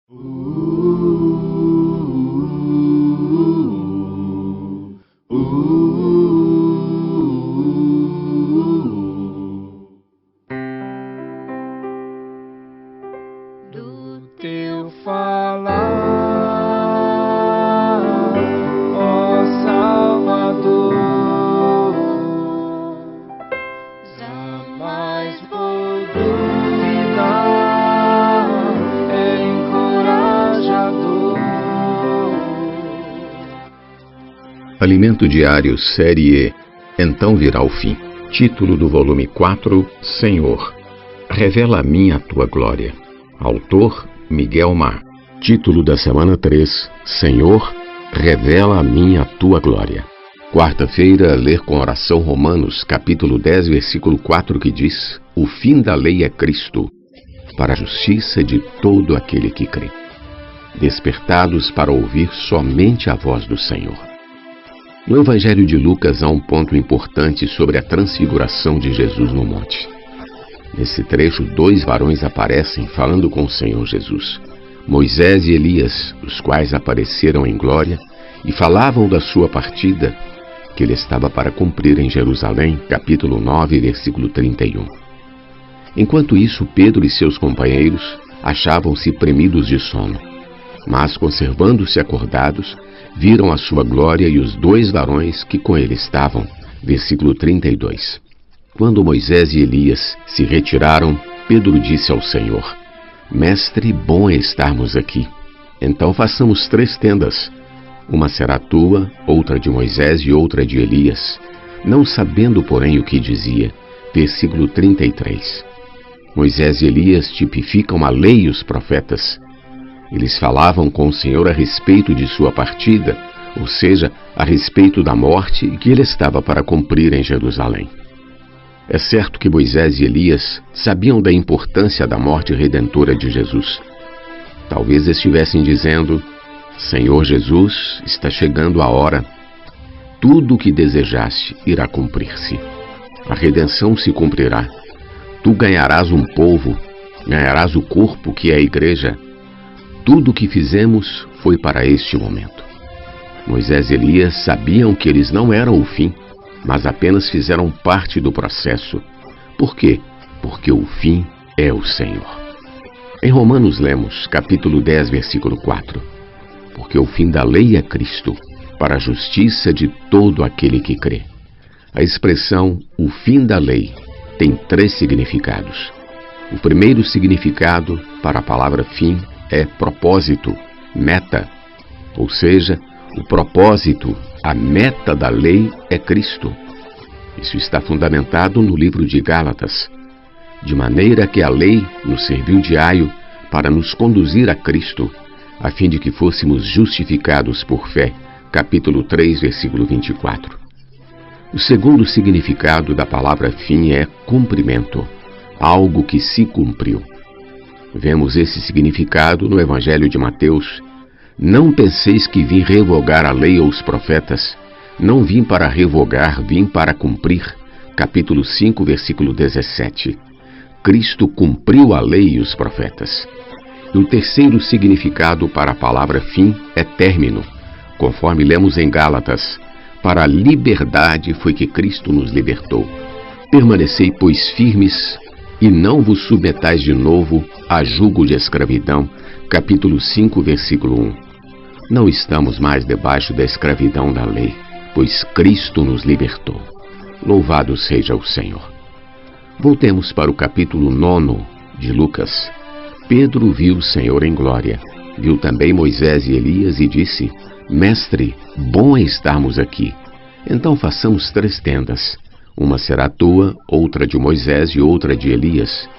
Do teu falar, ó Salvador, jamais vou duvidar, é encorajador. Alimento Diário, Série E, Então Virá o Fim. Título do volume 4, Senhor, revela a mim a tua glória. Autor, Miguel Mar. Título da semana 3, Senhor, revela a mim a tua glória. Quarta-feira, ler com oração Romanos, capítulo 10, versículo 4, que diz: O fim da lei é Cristo, para a justiça de todo aquele que crê. Despertados para ouvir somente a voz do Senhor. No Evangelho de Lucas há um ponto importante sobre a transfiguração de Jesus no monte. Nesse trecho, 2 varões aparecem falando com o Senhor Jesus, Moisés e Elias, os quais apareceram em glória e falavam da sua partida, que ele estava para cumprir em Jerusalém, capítulo 9, versículo 31. Enquanto isso, Pedro e seus companheiros achavam-se premidos de sono, mas, conservando-se acordados, viram a sua glória e os 2 varões que com ele estavam. Versículo 32. Quando Moisés e Elias se retiraram, Pedro disse ao Senhor: Mestre, bom é estarmos aqui. Então façamos 3 tendas. Uma será tua, outra de Moisés e outra de Elias, não sabendo, porém, o que dizia. Versículo 33. Moisés e Elias tipificam a lei e os profetas. Eles falavam com o Senhor a respeito de sua partida, ou seja, a respeito da morte que ele estava para cumprir em Jerusalém. É certo que Moisés e Elias sabiam da importância da morte redentora de Jesus. Talvez estivessem dizendo: Senhor Jesus, está chegando a hora. Tudo o que desejaste irá cumprir-se. A redenção se cumprirá. Tu ganharás um povo, ganharás o corpo que é a igreja. Tudo o que fizemos foi para este momento. Moisés e Elias sabiam que eles não eram o fim, mas apenas fizeram parte do processo. Por quê? Porque o fim é o Senhor. Em Romanos lemos, capítulo 10, versículo 4. Porque o fim da lei é Cristo, para a justiça de todo aquele que crê. A expressão, o fim da lei, tem 3 significados. O primeiro significado para a palavra fim é propósito, meta. Ou seja, o propósito, a meta da lei é Cristo. Isso está fundamentado no livro de Gálatas. De maneira que a lei nos serviu de aio para nos conduzir a Cristo, a fim de que fôssemos justificados por fé. Capítulo 3, versículo 24. O segundo significado da palavra fim é cumprimento, algo que se cumpriu. Vemos esse significado no Evangelho de Mateus. Não penseis que vim revogar a lei ou os profetas. Não vim para revogar, vim para cumprir. Capítulo 5, versículo 17. Cristo cumpriu a lei e os profetas. E o terceiro significado para a palavra fim é término, conforme lemos em Gálatas. Para a liberdade foi que Cristo nos libertou. Permanecei, pois, firmes, e não vos submetais de novo a jugo de escravidão. Capítulo 5, versículo 1. Não estamos mais debaixo da escravidão da lei, pois Cristo nos libertou. Louvado seja o Senhor. Voltemos para o capítulo 9 de Lucas. Pedro viu o Senhor em glória. Viu também Moisés e Elias e disse: Mestre, bom é estarmos aqui. Então façamos 3 tendas. Uma será tua, outra de Moisés e outra de Elias,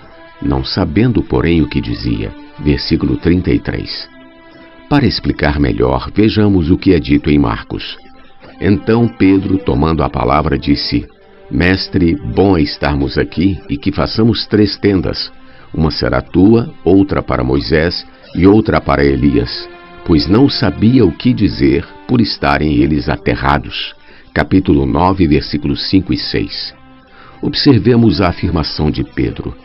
não sabendo, porém, o que dizia. Versículo 33. Para explicar melhor, vejamos o que é dito em Marcos. Então Pedro, tomando a palavra, disse: Mestre, bom é estarmos aqui e que façamos 3 tendas. Uma será tua, outra para Moisés e outra para Elias, pois não sabia o que dizer por estarem eles aterrados. Capítulo 9, versículos 5 e 6. Observemos a afirmação de Pedro: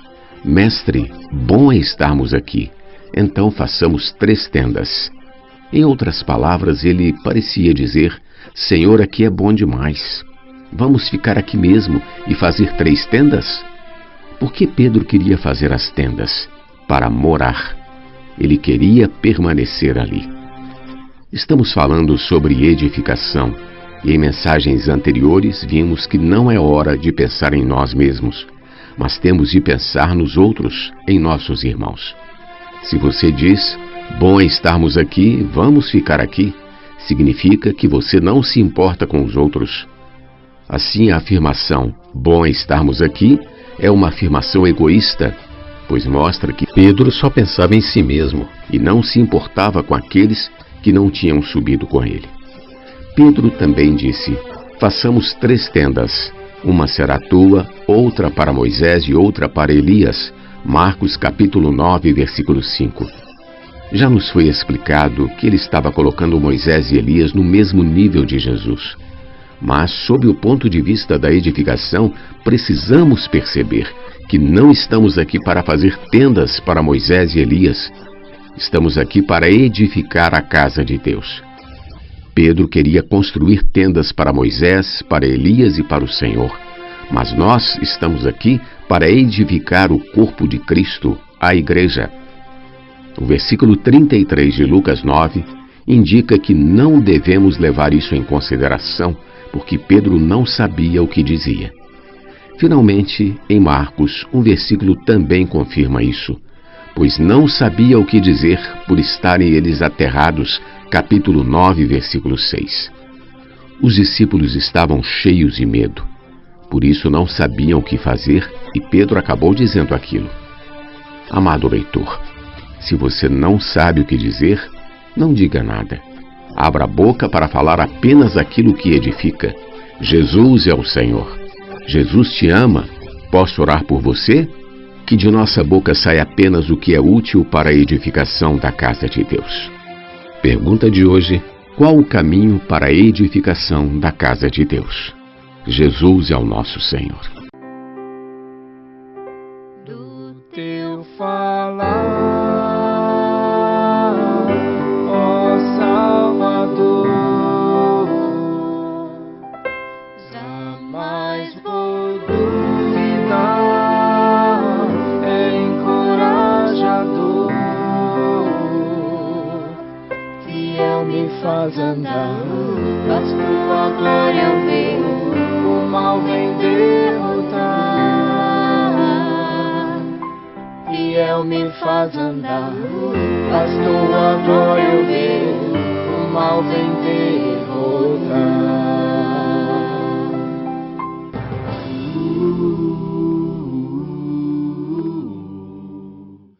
Mestre, bom é estarmos aqui, Então façamos 3 tendas. Em outras palavras, ele parecia dizer: Senhor, aqui é bom demais. Vamos ficar aqui mesmo e fazer 3 tendas? Por que Pedro queria fazer as tendas? Para morar. Ele queria permanecer ali. Estamos falando sobre edificação, e em mensagens anteriores vimos que não é hora de pensar em nós mesmos, mas temos de pensar nos outros, em nossos irmãos. Se você diz: bom é estarmos aqui, vamos ficar aqui, significa que você não se importa com os outros. Assim, a afirmação bom é estarmos aqui é uma afirmação egoísta, pois mostra que Pedro só pensava em si mesmo e não se importava com aqueles que não tinham subido com ele. Pedro também disse: façamos 3 tendas, uma será tua, outra para Moisés e outra para Elias. Marcos capítulo 9, versículo 5. Já nos foi explicado que ele estava colocando Moisés e Elias no mesmo nível de Jesus. Mas, sob o ponto de vista da edificação, precisamos perceber que não estamos aqui para fazer tendas para Moisés e Elias. Estamos aqui para edificar a casa de Deus. Pedro queria construir tendas para Moisés, para Elias e para o Senhor. Mas nós estamos aqui para edificar o corpo de Cristo, a igreja. O versículo 33 de Lucas 9 indica que não devemos levar isso em consideração, porque Pedro não sabia o que dizia. Finalmente, em Marcos, um versículo também confirma isso, pois não sabia o que dizer por estarem eles aterrados, capítulo 9, versículo 6. Os discípulos estavam cheios de medo, por isso não sabiam o que fazer e Pedro acabou dizendo aquilo. Amado leitor, se você não sabe o que dizer, não diga nada. Abra a boca para falar apenas aquilo que edifica. Jesus é o Senhor. Jesus te ama. Posso orar por você? Que de nossa boca saia apenas o que é útil para a edificação da casa de Deus. Pergunta de hoje: qual o caminho para a edificação da casa de Deus? Jesus é o nosso Senhor. Do teu falar, jamais vou duvidar, é encorajador, fiel me faz andar, faz tua glória eu ver, o mal vem derrotar, fiel me faz andar, faz tua glória eu ver, o mal vem derrotar.